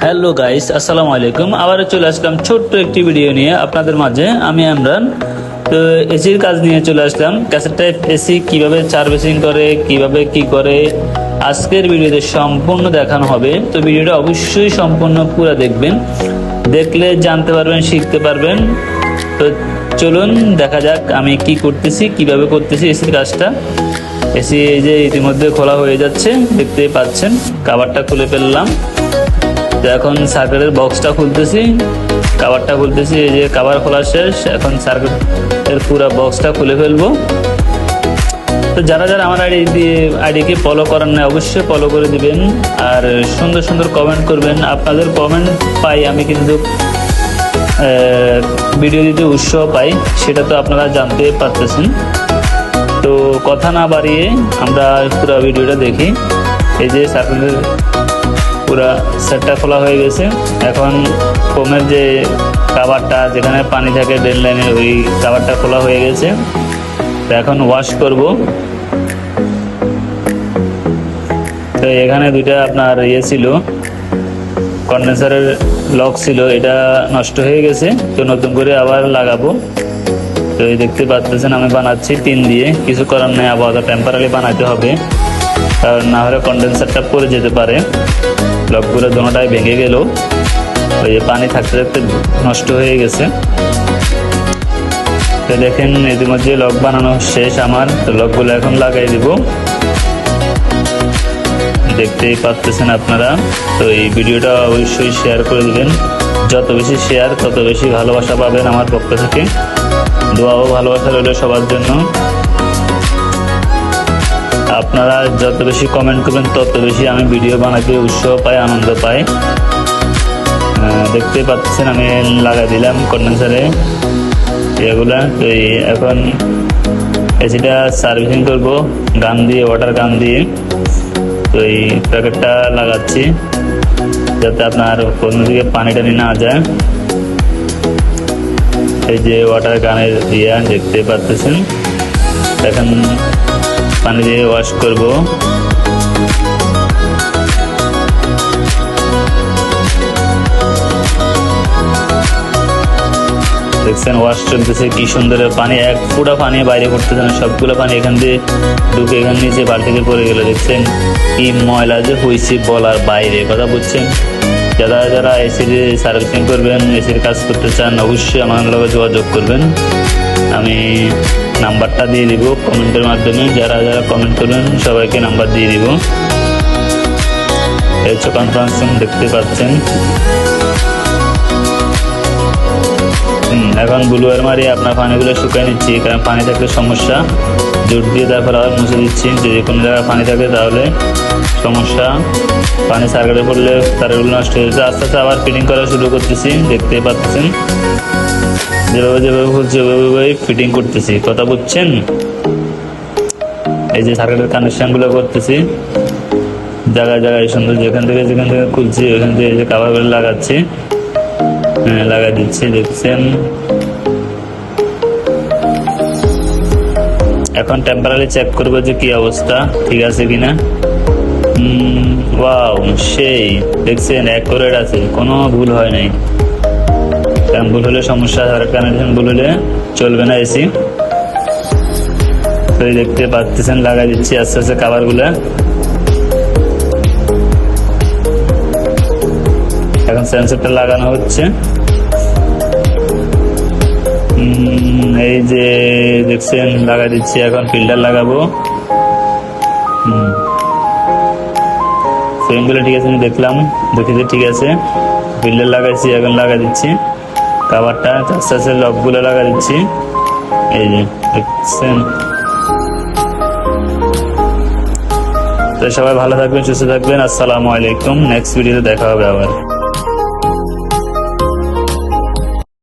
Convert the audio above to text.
Hello guys, আসসালামু আলাইকুম। আবারও চলে আসলাম ছোট্ট একটি ভিডিও নিয়ে আপনাদের মাঝে। আমি ইমরান। তো এসির কাজ নিয়ে চলে আসলাম। ক্যাসেট টাইপ এসি কিভাবে সার্ভিসিং করে, কিভাবে কি করে, আজকের ভিডিওতে সম্পূর্ণ দেখানো হবে। তো ভিডিওটা অবশ্যই সম্পূর্ণ পুরো দেখবেন, দেখলে জানতে পারবেন, শিখতে পারবেন। তো চলুন দেখা যাক আমি কি করতেছি, কিভাবে করতেছি এসির কাজটা। এসি এই যে ইতিমধ্যে খোলা হয়ে যাচ্ছে, দেখতেই পাচ্ছেন। কভারটা খুলে ফেললাম। তো এখন সার্কিটের বক্সটা খুলতেছি, কভারটা খুলতেছি। এই যে কভার খোলা শেষ, এখন সার্কিটের পুরো বক্সটা খুলে ফেলবো। তো যারা যারা আমার আইডিকে ফলো করেন না, অবশ্যই ফলো করে দিবেন আর সুন্দর সুন্দর কমেন্ট করবেন। আপনাদের কমেন্ট পাই আমি, কিন্তু ভিডিও দিতে উৎসাহ পাই, সেটা তো আপনারা জানতে পারতেছেন। তো কথা না বাড়িয়ে আমরা পুরো ভিডিওটা দেখি। এই যে সার্কিটের পুরা সেটটা খোলা হয়ে গেছে। এখন ফোমের যে কভারটা, যেখানে পানি থাকে ড্রেন লাইনের, ওই কভারটা খোলা হয়ে গেছে। তো এখন ওয়াশ করব। তো এখানে দুইটা আপনার ছিল, কন্ডেন্সারের লক ছিল, এটা নষ্ট হয়ে গেছে। তো নতুন করে আবার লাগাবো। তো এই দেখতে পাচ্ছেন আমি বানাচ্ছি টিন দিয়ে, কিছু করার নেই, আবার টেম্পারারি বানাতে হবে, কারণ না হলে কন্ডেন্সারটা পড়ে যেতে পারে। লকগুলো দোনোটাই ভেঙে গেল, ওই যে পানি থাকতে থাকতে নষ্ট হয়ে গেছে। তো দেখেন ইতিমধ্যে লক বানানো শেষ আমার। তো লকগুলো এখন লাগাই দিব, দেখতেই পাচ্ছেন আপনারা। তো এই ভিডিওটা অবশ্যই শেয়ার করে দিবেন, যত বেশি শেয়ার তত বেশি ভালোবাসা পাবেন আমার পক্ষ থেকে। দোয়া ও ভালোবাসা রইল সবার জন্য। আপনারা যত বেশি কমেন্ট করবেন তত বেশি আমি ভিডিও বানাতে উৎসাহ পাই, আনন্দ পাই। দেখতে পাচ্ছেন আমি লাগাই দিলাম কন্ডেন্সারে এগুলা। তো এখন এসিটা সার্ভিসিং করব গান দিয়ে, ওয়াটার গান দিয়ে। তো এই প্যাকেটটা লাগাচ্ছি যাতে আপনার কোনো দিকে পানি টানি না যায়। এই যে ওয়াটার গানের দিয়া দেখতে পাচ্ছেন। এখন পানি দিয়ে ওয়াশ করব। দেখছেন ওয়াশ চলতেছে, কি সুন্দর পানি, এক ফোঁটা পানি বাইরে করতেছে না, সবগুলো পানি এখান দিয়ে ঢুকে এখান নিচে বালতিতে পড়ে গেল। দেখছেন কি ময়লা যে হয়েছে বলার বাইরে, কথা বুঝছেন। যারা যারা এসির সার্ভিসিং করবেন, এসির কাজ করতে চান, অবশ্যই আমার লগে যোগাযোগ করবেন। আমি নাম্বারটা দিয়ে দিব কমেন্টের মাধ্যমে। যারা যারা কমেন্ট করবেন সবাইকে নাম্বার দিয়ে দিব। এই হচ্ছে কনফারেন্স রুম, দেখতে পাচ্ছেন। এখন ব্লুয়ার মারি আপনার পানিগুলো শুকাই নিচ্ছি, কারণ পানি থাকলে সমস্যা। জোর দিয়ে তারপর আবার মুছে দিচ্ছি, যদি কোনো জায়গায় পানি থাকে তাহলে সমস্যা। পানি সার্কিটে পড়লে তারগুলো নষ্ট হয়ে যাচ্ছে। আস্তে আস্তে আবার ফিটিং করা শুরু করতেছি, দেখতে পাচ্ছেন। যেভাবে যেভাবে বলছে ওইভাবে ফিটিং করতেছি, কথা বুঝছেন। এই যে সার্কিটের কানেকশন গুলো করতেছি জায়গায় জায়গায় সুন্দর, যেখান থেকে খুলছি ওইখান থেকে যে কাভার গুলো লাগাচ্ছি, লাগাই দিচ্ছি। দেখছেন এখন টেম্পারারি চেক করবো যে কি অবস্থা, ঠিক আছে কিনা। ওয়াও, সেই দেখছেন অ্যাকুরেট আছে, কোনো ভুল হয় নাই। ভুল হলে সমস্যা, কানেকশন ভুল হলে চলবে না এসি। তো দেখতে পাচ্ছেন লাগাই দিচ্ছি আস্তে আস্তে কাভার গুলা। এখন সেন্সরটা লাগানো হচ্ছে। এই যে দেখছেন লাগাই দিচ্ছি, এখন ফিল্টার লাগাবো। ফ্রেমগুলো ঠিক আছে, আমি দেখলাম, দেখেছি ঠিক আছে। ফিল্টার লাগাইছি, এখন লাগাই দিচ্ছি কভারটা। আস্তে আস্তে লকগুলো লাগাই দিচ্ছি। এই যে দেখছেন। তো সবাই ভালো থাকবেন, সুস্থ থাকবেন। আসসালামু আলাইকুম। নেক্সট ভিডিওতে দেখা হবে আবার।